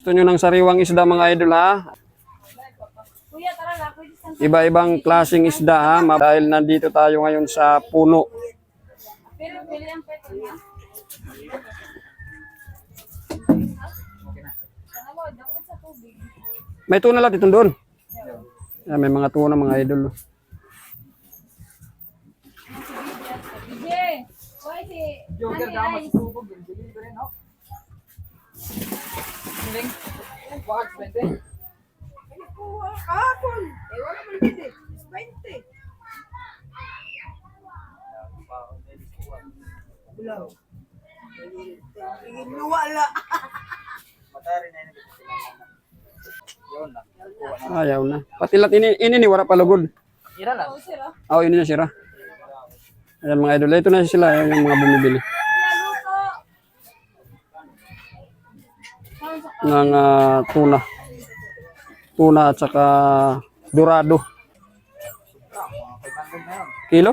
Gusto nyo ng sariwang isda mga idol ha? Kuya, tara na. Pwede sa... Iba-ibang klaseng isda ha? Dahil nandito tayo ngayon sa puno. Pero pili ang peto niya. Tawad, dapat sa tubig. May tuna lang dito doon. Yan, may mga tuna mga idol. DJ! Hoy, si... Joker Nani daw Ice. masubog yun. Bilhin ko rin, no? Hiling. Wag, 20. Kahapon. Eh, wala man din eh. 20. Bulaw. Wala. Matari na yun. Yun lang. Ayaw na. Patilat ini ni wala palugod. Ira lang. Oh, sir, oh. Oh, ini na sira. Ayan mga idol. Ito na sila yung mga bumibili. Kuya, luto. Saan sa... Ng tuna. Tuna at saka dorado. Mga 500 na yun. Kilo?